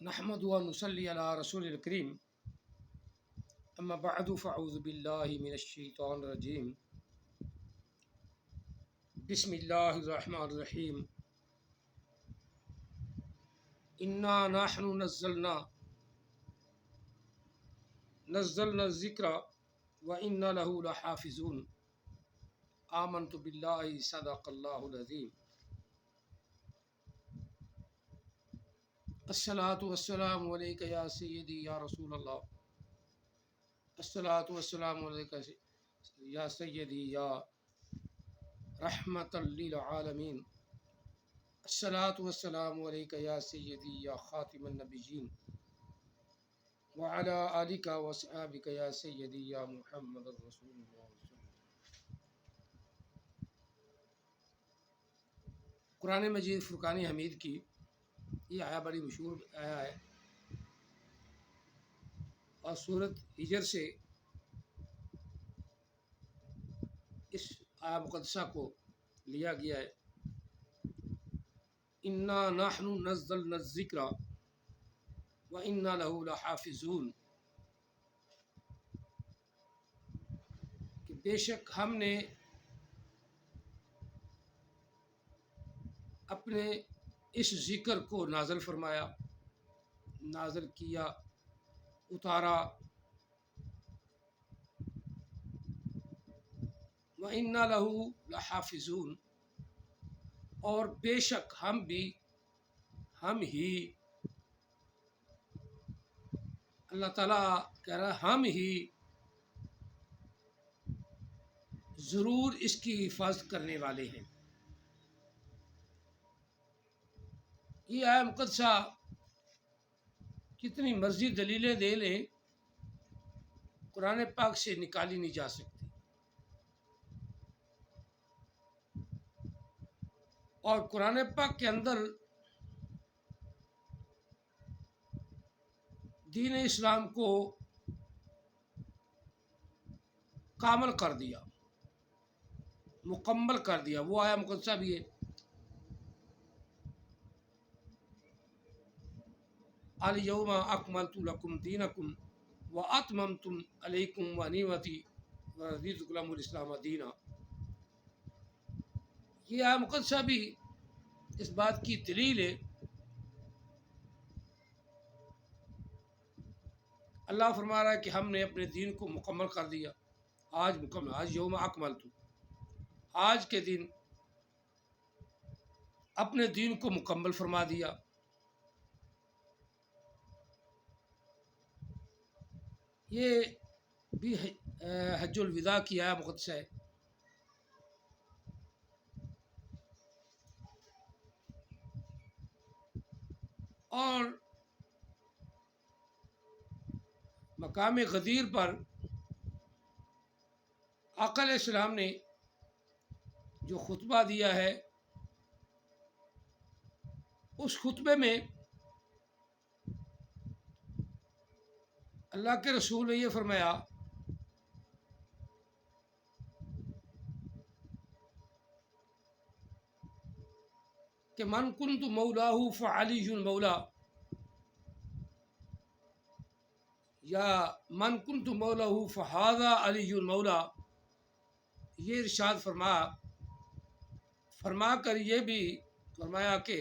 نحمد و نصلی علی رسول الکریم اما بعد فاعوذ باللہ من الشیطان الرجیم بسم اللہ الرحمن الرحیم انا نحن نزلنا الذکر و انا له لحافظون آمنت باللہ صدق اللہ العظیم۔ الصلاۃ والسلام علیک یا سیدی یا رسول اللہ، الصلاۃ والسلام علیک یا سیدی یا رحمۃ للعالمین، الصلاۃ والسلام علیک یا سیدی یا خاتم النبیین وعلی آلک وصحابک یا سیدی یا محمد الرسول اللہ۔ قرآن مجید فرقان حمید کی یہ آیا بڑی مشہور آیا ہے اور سورۃ ہجر سے اس آیا مقدسہ کو لیا گیا ہے۔ انا نحن نزلنا الذکر و انا لہ لحافظون، کہ بے شک ہم نے اپنے اس ذکر کو نازل فرمایا، نازل کیا، اتارا، وَإِنَّا لَهُ لَحَافِظُونَ، اور بے شک ہم ہی اللہ تعالیٰ کہہ رہا ہم ہی ضرور اس کی حفاظت کرنے والے ہیں۔ یہ آیا مقدسہ کتنی مرضی دلیلیں دے لیں قرآن پاک سے نکالی نہیں جا سکتی، اور قرآن پاک کے اندر دین اسلام کو کامل کر دیا، مکمل کر دیا۔ وہ آیا مقدسہ بھی ہے، الیوم اکملت لکم دینکم واتممت علیکم نعمتی ورضیت لکم الاسلام دینا۔ یہ آیا مقدسہ بھی اس بات کی دلیل ہے۔ اللہ فرما رہا ہے کہ ہم نے اپنے دین کو مکمل کر دیا، آج مکمل، آج یوم اکملت، آج کے دن اپنے دین کو مکمل فرما دیا۔ یہ بھی حج الوداع کی آیا مقدسہ ہے۔ اور مقام غدیر پر آقا علیہ السلام نے جو خطبہ دیا ہے، اس خطبے میں اللہ کے رسول نے یہ فرمایا کہ من کنت مولاہ فعلی مولا، یا من کنت مولاہ فہذا علی مولا۔ یہ ارشاد فرما کر یہ بھی فرمایا کہ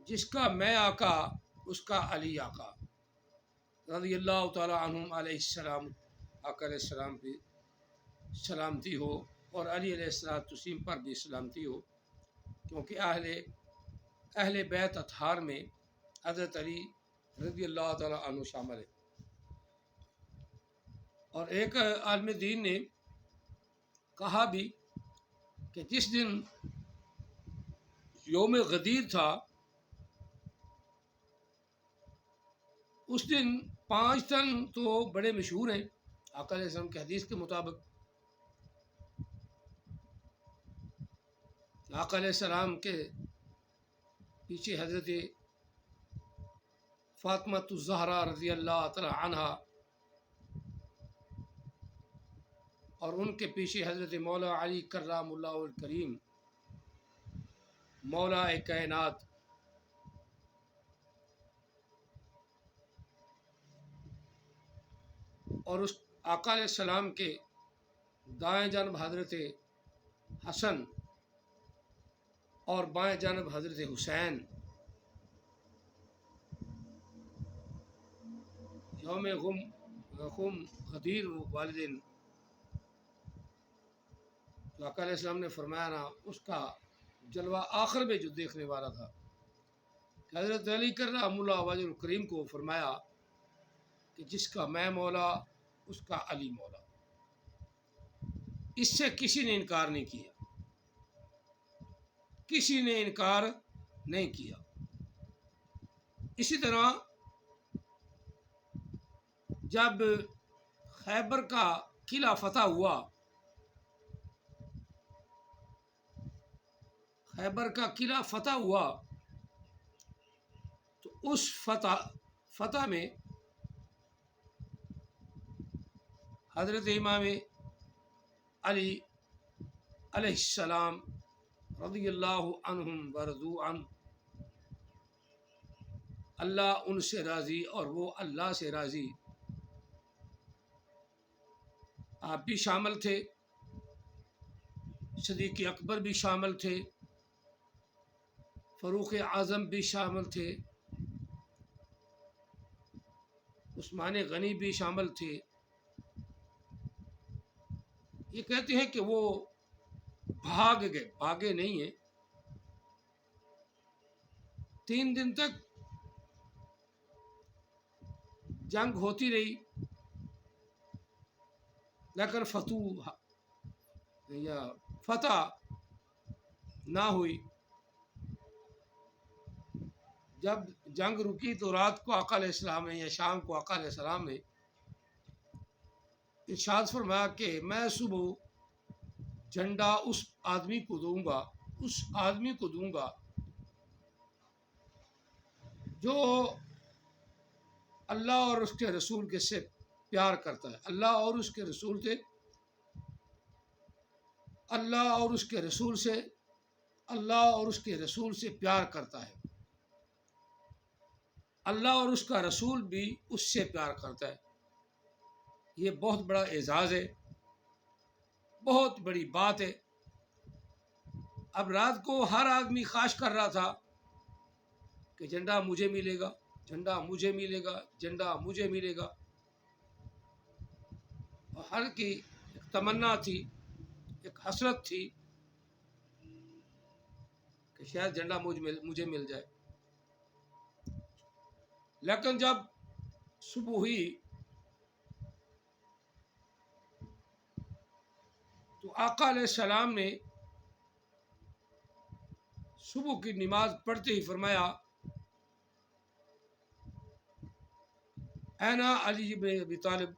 جس کا میں آقا اس کا علی آقا رضی اللہ تعالی عنہم علیہ السلام، آقا علیہ السلام بھی سلامتی ہو اور علی علیہ السلام پر بھی سلامتی ہو، کیونکہ اہل بیت اطہار میں حضرت علی رضی اللہ تعالی عنہ شامل ہے۔ اور ایک عالم دین نے کہا بھی کہ جس دن یوم غدیر تھا، اس دن 5 تن تو بڑے مشہور ہیں آقا علیہ السلام کی حدیث کے مطابق۔ آقا علیہ السلام کے پیچھے حضرت فاطمہ الزہرا رضی اللہ تعالی عنہا، اور ان کے پیچھے حضرت مولا علی کرام اللہ الکریم مولا کائنات، اور اس آقا علیہ السلام کے دائیں جانب حضرت حسن اور بائیں جانب حضرت حسین یوم غم غدیر والدین جو آقا علیہ السلام نے فرمایا نا، اس کا جلوہ آخر میں جو دیکھنے والا تھا کہ حضرت علی کرم اللہ وجہ الکریم کو فرمایا کہ جس کا میں مولا اس کا علی مولا، اس سے کسی نے انکار نہیں کیا، کسی نے انکار نہیں کیا۔ اسی طرح جب خیبر کا قلعہ فتح ہوا، خیبر کا قلعہ فتح ہوا تو اس فتح میں حضرت امام علی علیہ السلام رضی اللہ عنہم ورضوا عنہ، اللہ ان سے راضی اور وہ اللہ سے راضی، آپ بھی شامل تھے، صدیق اکبر بھی شامل تھے، فاروق اعظم بھی شامل تھے، عثمان غنی بھی شامل تھے۔ یہ کہتے ہیں کہ وہ بھاگ گئے، بھاگے نہیں ہیں، 3 دن تک جنگ ہوتی رہی لیکن فتح نہ ہوئی۔ جب جنگ رکی تو رات کو آقا علیہ السلام نے یا شام کو آقا علیہ السلام نے ارشاد فرمایا کہ میں صبح جھنڈا اس آدمی کو دوں گا جو اللہ اور اس کے رسول کے سے پیار کرتا ہے، اللہ اور اس کے رسول سے پیار کرتا ہے، اللہ اور اس کا رسول بھی اس سے پیار کرتا ہے۔ یہ بہت بڑا اعزاز ہے، بہت بڑی بات ہے۔ اب رات کو ہر آدمی خواہش کر رہا تھا کہ جھنڈا مجھے ملے گا، جھنڈا مجھے ملے گا، جھنڈا مجھے ملے گا، اور ہر کی ایک تمنا تھی، ایک حسرت تھی کہ شاید جھنڈا مجھے مل جائے۔ لیکن جب صبح ہوئی تو آقا علیہ السلام نے صبح کی نماز پڑھتے ہی فرمایا اینا علی بن ابی طالب،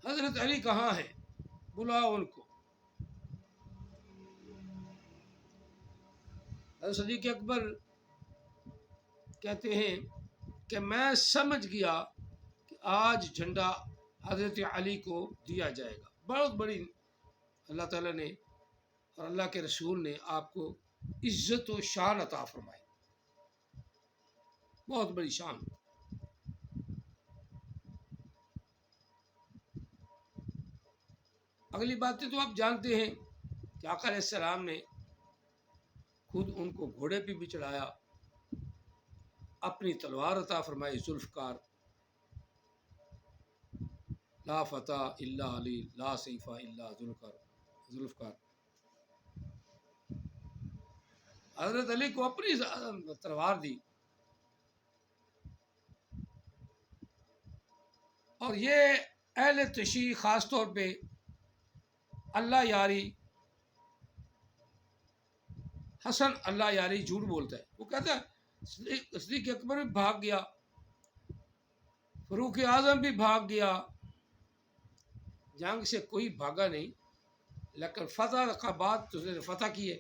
حضرت علی کہاں ہیں، بلاؤ ان کو۔ حضرت صدیق اکبر کہتے ہیں کہ میں سمجھ گیا کہ آج جھنڈا حضرت علی کو دیا جائے گا۔ بہت بڑی اللہ تعالیٰ نے اور اللہ کے رسول نے آپ کو عزت و شان عطا فرمائی، بہت بڑی شان۔ اگلی باتیں تو آپ جانتے ہیں کہ آقا علیہ السلام نے خود ان کو گھوڑے پہ بھی چڑھایا، اپنی تلوار عطا فرمائی، ذوالفقار، لا فتح الا علی، لا سیف الا ذوالفقار۔ حضرت علی کو اپنی تلوار دی، اور یہ اہل تشیع خاص طور پہ اللہ یاری حسن اللہ یاری جھوٹ بولتا ہے، وہ کہتا ہے صدیق اکبر بھی بھاگ گیا، فاروق اعظم بھی بھاگ گیا، جنگ سے کوئی بھاگا نہیں، لیکن فتح کا بات تو فتح کی ہے،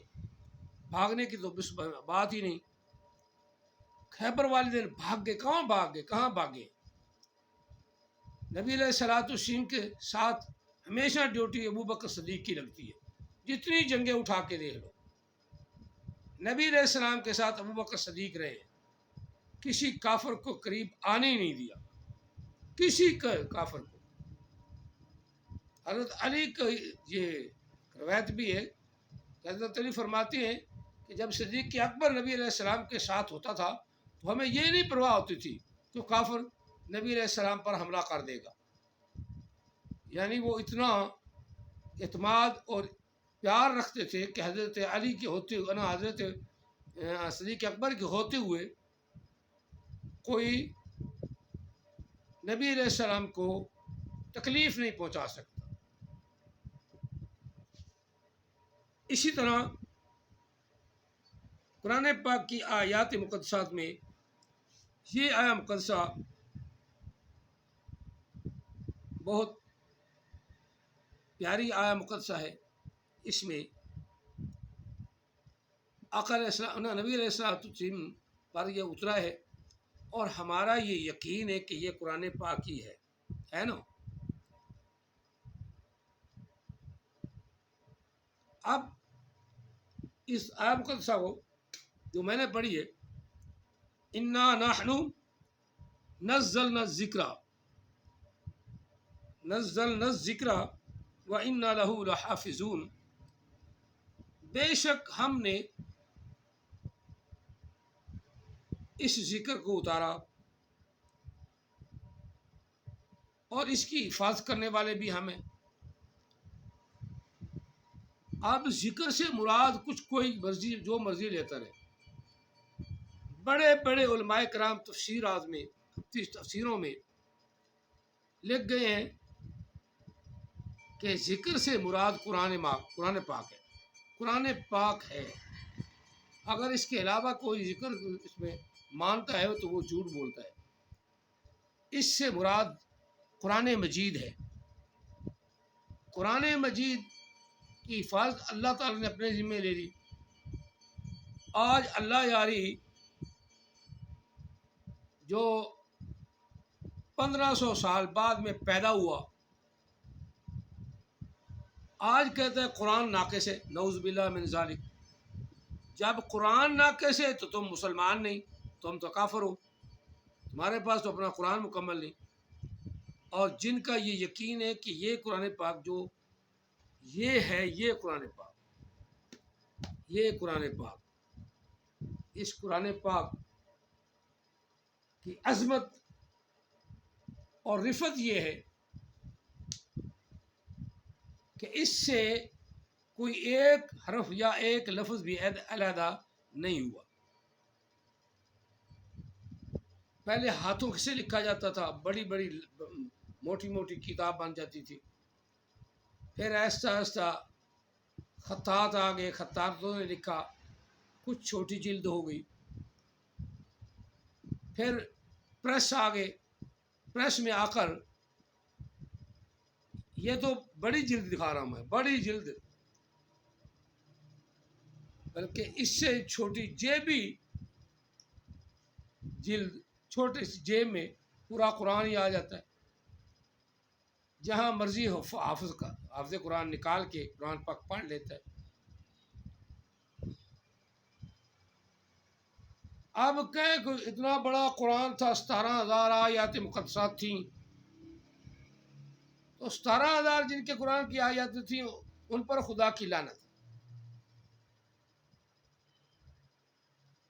بھاگنے کی تو بات ہی نہیں۔ خیبر والدین بھاگ گئے، کہاں بھاگے؟ نبی علیہ الصلوۃ والسلام کے ساتھ ہمیشہ ڈیوٹی ابوبکر صدیق کی لگتی ہے، جتنی جنگیں اٹھا کے دیکھ لو، نبی علیہ السلام کے ساتھ ابوبکر صدیق رہے، کسی کافر کو قریب آنے ہی نہیں دیا۔ کسی کافر کو. حضرت علی کا یہ روایت بھی ہے کہ حضرت علی فرماتے ہیں کہ جب صدیق اکبر نبی علیہ السلام کے ساتھ ہوتا تھا تو ہمیں یہ نہیں پرواہ ہوتی تھی کہ کافر نبی علیہ السلام پر حملہ کر دے گا. یعنی وہ اتنا اعتماد اور پیار رکھتے تھے کہ حضرت علی کے ہوتے ہوئے حضرت صدیق اکبر کے ہوتے ہوئے کوئی نبی علیہ السلام کو تکلیف نہیں پہنچا سکتا. اسی طرح قرآن پاک کی آیات مقدسات میں یہ آیا مقدسہ بہت پیاری آیا مقدسہ ہے. اس میں آقا نبی علیہ السلام پر یہ اترا ہے اور ہمارا یہ یقین ہے کہ یہ قرآن پاک ہی ہے نا. اب اس آیا مقدسہ کو جو میں نے پڑھی ہے، انا نحن نزلنا الذکر وانا له لحافظون، بے شک ہم نے اس ذکر کو اتارا اور اس کی حفاظت کرنے والے بھی ہمیں. اب ذکر سے مراد کچھ کوئی مرضی جو مرضی لیتا رہے. بڑے بڑے علماء کرام تفسیروں میں لکھ گئے ہیں کہ ذکر سے مراد قرآن پاک ہے. قرآن پاک ہے. اگر اس کے علاوہ کوئی ذکر اس میں مانتا ہے تو وہ جھوٹ بولتا ہے. اس سے مراد قرآن مجید ہے. قرآن مجید کی حفاظت اللہ تعالیٰ نے اپنے ذمہ لے لی. آج اللہ یاری جو 1500 سال بعد میں پیدا ہوا، آج کہتا ہے قرآن ناقص ہے. نعوذ باللہ من ذالک. جب قرآن ناقص ہے تو تم مسلمان نہیں، تم تو کافر ہو. تمہارے پاس تو اپنا قرآن مکمل نہیں. اور جن کا یہ یقین ہے کہ یہ قرآن پاک جو یہ ہے، یہ قرآن پاک اس قرآن پاک کی عظمت اور رفت یہ ہے کہ اس سے کوئی ایک حرف یا ایک لفظ بھی علیحدہ نہیں ہوا. پہلے ہاتھوں سے لکھا جاتا تھا، بڑی بڑی موٹی موٹی کتاب بن جاتی تھی. پھر آہستہ آہستہ خطاط آ گئے، خطاطوں نے لکھا، کچھ چھوٹی جلد ہو گئی. پھر پریس آ گئے. پریس میں آ کر یہ تو بڑی جلد دکھا رہا ہوں میں، بڑی جلد، بلکہ اس سے چھوٹی جیبی جلد، چھوٹے سی جیب میں پورا قرآن ہی آ جاتا ہے. جہاں مرضی ہو حافظ قرآن نکال کے قرآن پاک پڑھ لیتا ہے. اب کہ اتنا بڑا قرآن تھا، 17,000 آیات مقدسات تھیں، تو 17,000 جن کے قرآن کی آیات تھیں ان پر خدا کی لعنت.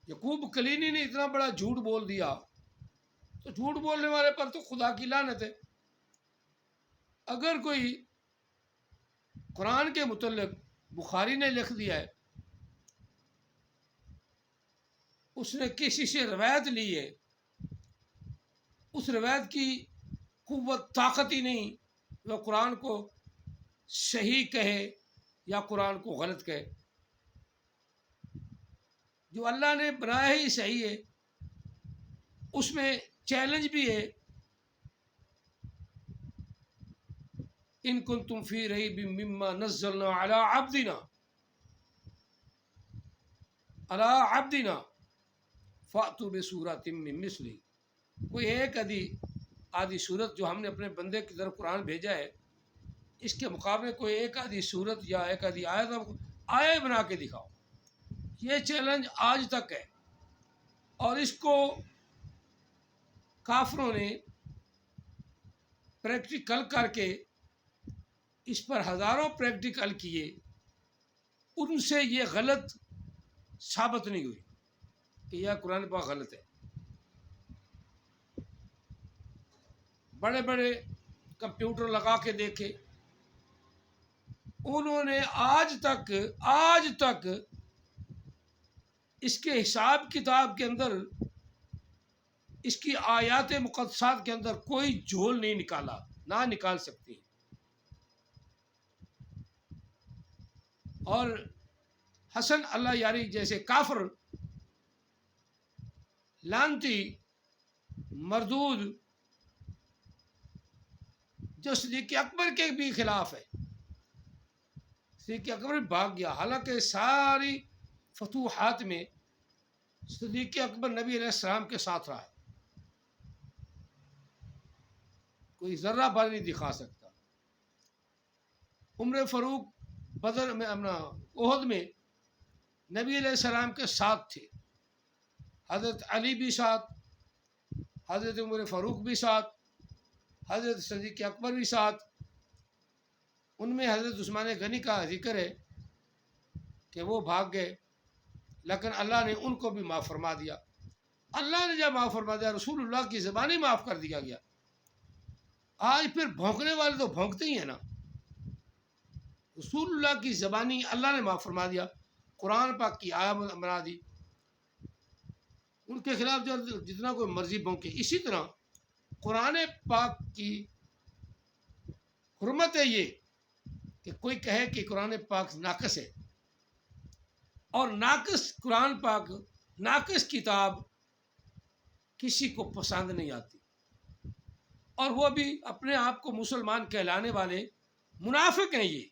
یعقوب کلینی نے اتنا بڑا جھوٹ بول دیا تو جھوٹ بولنے والے پر تو خدا کی لعنت ہے. اگر کوئی قرآن کے متعلق بخاری نے لکھ دیا ہے، اس نے کسی سے روایت لی ہے، اس روایت کی قوت طاقت ہی نہیں وہ قرآن کو صحیح کہے یا قرآن کو غلط کہے. جو اللہ نے بنایا ہی صحیح ہے، اس میں چیلنج بھی ہے. ان کنتم فی ریب مما نزلنا علی عبدنا فأتوا بسورۃ من مثلہ. کوئی ایک آدھی صورت جو ہم نے اپنے بندے کی طرف قرآن بھیجا ہے، اس کے مقابلے کوئی ایک آدھی صورت یا ایک آدھی آیت بنا کے دکھاؤ. یہ چیلنج آج تک ہے، اور اس کو کافروں نے پریکٹیکل کر کے اس پر ہزاروں پریکٹیکل کیے، ان سے یہ غلط ثابت نہیں ہوئی کہ یہ قرآن پاک غلط ہے۔ بڑے بڑے کمپیوٹر لگا کے دیکھے، انہوں نے آج تک اس کے حساب کتاب کے اندر، اس کی آیات مقدسات کے اندر کوئی جھول نہیں نکالا، نہ نکال سکتی۔ اور حسن اللہ یاری جیسے کافر، لعنتی، مردود، جو صدیق اکبر کے بھی خلاف ہے، صدیق اکبر بھاگ گیا، حالانکہ ساری فتوحات میں صدیق اکبر نبی علیہ السلام کے ساتھ رہا ہے، کوئی ذرہ بھر نہیں دکھا سکتا۔ عمر فاروق بدر میں احد میں نبی علیہ السلام کے ساتھ تھے، حضرت علی بھی ساتھ، حضرت عمر فاروق بھی ساتھ، حضرت صدیق اکبر بھی ساتھ۔ ان میں حضرت عثمان غنی کا ذکر ہے کہ وہ بھاگ گئے، لیکن اللہ نے ان کو بھی معاف فرما دیا۔ اللہ نے جب معاف فرما دیا، رسول اللہ کی زبان ہی معاف کر دیا گیا۔ آج پھر بھونکنے والے تو بھونکتے ہی ہیں نا، رسول اللہ کی زبانی اللہ نے معاف فرما دیا، قرآن پاک کی آیت بنا دی، ان کے خلاف جو جتنا کوئی مرضی بھونکے۔ اسی طرح قرآن پاک کی حرمت ہے یہ کہ کوئی کہے کہ قرآن پاک ناقص ہے، اور ناقص قرآن پاک، ناقص کتاب کسی کو پسند نہیں آتی، اور وہ بھی اپنے آپ کو مسلمان کہلانے والے منافق ہیں۔ یہ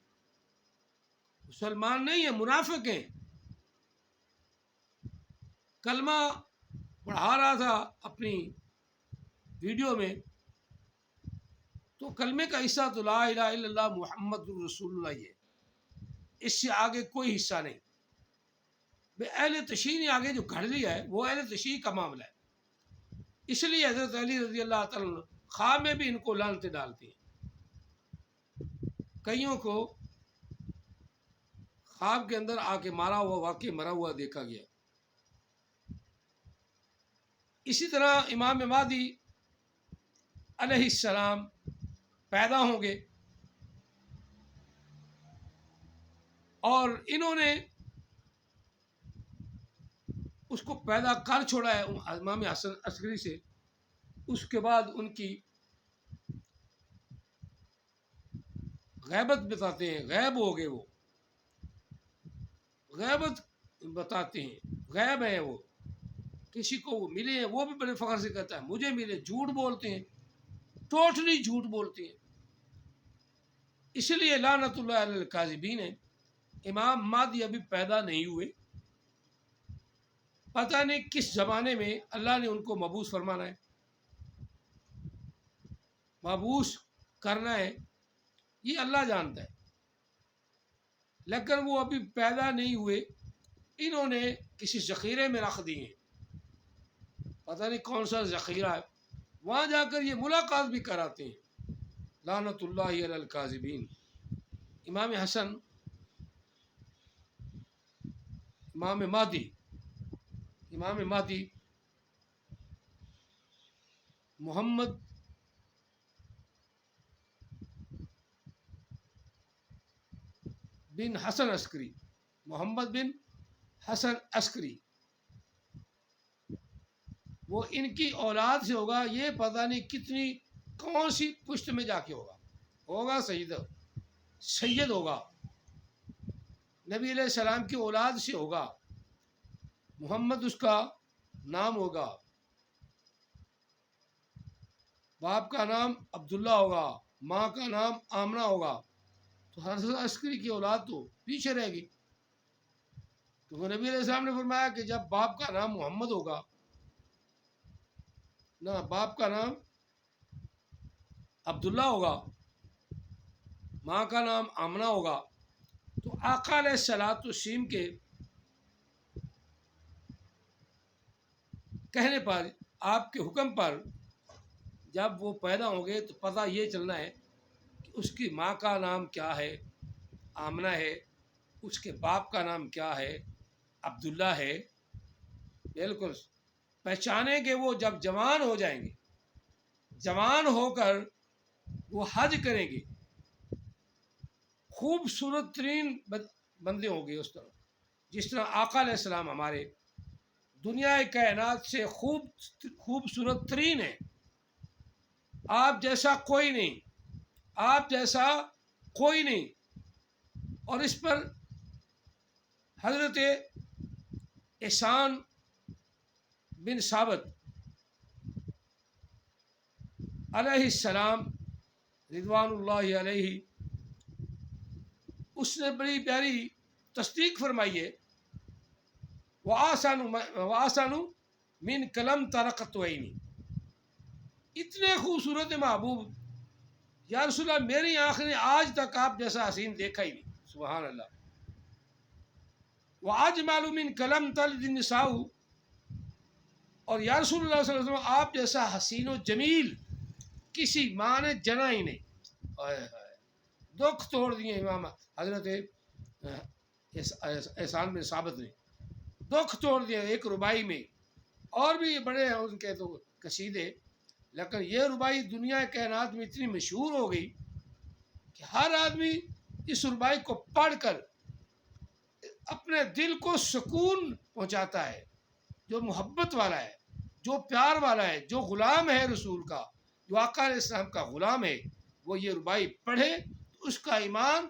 مسلمان نہیں ہیں، منافق ہیں۔ کلمہ پڑھا رہا تھا اپنی ویڈیو میں، تو کلمے کا حصہ تو لا الہ الا اللہ محمد الرسول اللہ ہے، اس سے آگے کوئی حصہ نہیں۔ اہل تشیع نے آگے جو گھڑ لیا ہے وہ اہل تشیع کا معاملہ ہے، اس لیے حضرت علی رضی اللہ تعالیٰ عنہ خواب میں بھی ان کو لعنتیں ڈالتے ہیں۔ کئیوں کو خواب کے اندر آ کے مارا ہوا، واقعی مرا ہوا دیکھا گیا۔ اسی طرح امام مہدی علیہ السلام پیدا ہوں گے، اور انہوں نے اس کو پیدا کر چھوڑا ہے امام حسن عسکری سے۔ اس کے بعد ان کی غیبت بتاتے ہیں، غیب ہو گئے، وہ غیبت بتاتے ہیں، غیب ہے وہ، کسی کو وہ ملے ہیں، وہ بھی بڑے فخر سے کہتا ہے مجھے ملے۔ جھوٹ بولتے ہیں، ٹوٹلی جھوٹ بولتے ہیں۔ اس لیے لعنت اللہ علی الکاذبین ہے۔ امام مہدی ابھی پیدا نہیں ہوئے، پتہ نہیں کس زمانے میں اللہ نے ان کو مبعوث فرمانا ہے، مبعوث کرنا ہے، یہ اللہ جانتا ہے، لیکن وہ ابھی پیدا نہیں ہوئے۔ انہوں نے کسی ذخیرے میں رکھ دیے، پتہ نہیں کون سا ذخیرہ ہے، وہاں جا کر یہ ملاقات بھی کراتے ہیں۔ لعنت اللہ علی الکاذبین۔ امام حسن، امام مہدی محمد بن حسن عسکری، محمد بن حسن عسکری، وہ ان کی اولاد سے ہوگا، یہ پتہ نہیں کتنی کون سی پشت میں جا کے ہوگا سید ہوگا، نبی علیہ السلام کی اولاد سے ہوگا، محمد اس کا نام ہوگا، باپ کا نام عبداللہ ہوگا، ماں کا نام آمنہ ہوگا، تو حسن عسکری کی اولاد تو پیچھے رہے گی، تو نبی علیہ السلام نے فرمایا کہ جب باپ کا نام محمد ہوگا، نہ باپ کا نام عبداللہ ہوگا، ماں کا نام آمنہ ہوگا، تو آقا علیہ الصلوۃ والتسلیم کے کہنے پر، آپ کے حکم پر، جب وہ پیدا ہوں گے تو پتہ یہ چلنا ہے کہ اس کی ماں کا نام کیا ہے، آمنہ ہے، اس کے باپ کا نام کیا ہے، عبداللہ ہے، بالکل پہچانیں گے وہ جب جوان ہو جائیں گے، جوان ہو کر وہ حج کریں گے، خوبصورت ترین بندے ہوں گے اس طرح، جس طرح آقا علیہ السلام ہمارے دنیا کائنات سے خوبصورت ترین ہے، آپ جیسا کوئی نہیں، آپ جیسا کوئی نہیں۔ اور اس پر حضرت احسان بن ثابت علیہ السلام رضوان اللہ علیہ، اس نے بڑی پیاری تصدیق فرمائی ہے، وَآسَنُ مِن قلم طرقت عینی، اتنے خوبصورت محبوب یا رسول اللہ میری آنکھ نے آج تک آپ جیسا حسین دیکھا ہی نہیں، سبحان اللہ۔ وَأَجْمَلُ مِن قلم تلد النساء، اور یا رسول اللہ صلی اللہ علیہ وسلم آپ جیسا حسین و جمیل کسی ماں نے جنا ہی نہیں۔ دکھ توڑ دیے امام حضرت احسان بن ثابت نے، دکھ توڑ دیے ایک ربائی میں، اور بھی بڑے ہیں ان کے تو قصیدے، لیکن یہ ربائی دنیا کائنات میں اتنی مشہور ہو گئی کہ ہر آدمی اس ربائی کو پڑھ کر اپنے دل کو سکون پہنچاتا ہے، جو محبت والا ہے، جو پیار والا ہے، جو غلام ہے رسول کا، جو آقا علیہ السلام کا غلام ہے، وہ یہ ربائی پڑھے تو اس کا ایمان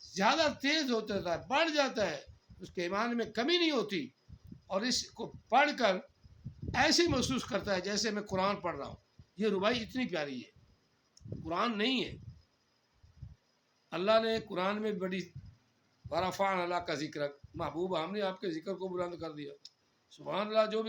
زیادہ تیز ہوتا ہے، بڑھ جاتا ہے، اس کے ایمان میں کمی نہیں ہوتی، اور اس کو پڑھ کر ایسے محسوس کرتا ہے جیسے میں قرآن پڑھ رہا ہوں۔ یہ ربائی اتنی پیاری ہے، قرآن نہیں ہے۔ اللہ نے قرآن میں بڑی ورفعنا لک ذکرک، محبوب ہم نے آپ کے ذکر کو بلند کر دیا، سبحان اللہ۔ جو بھی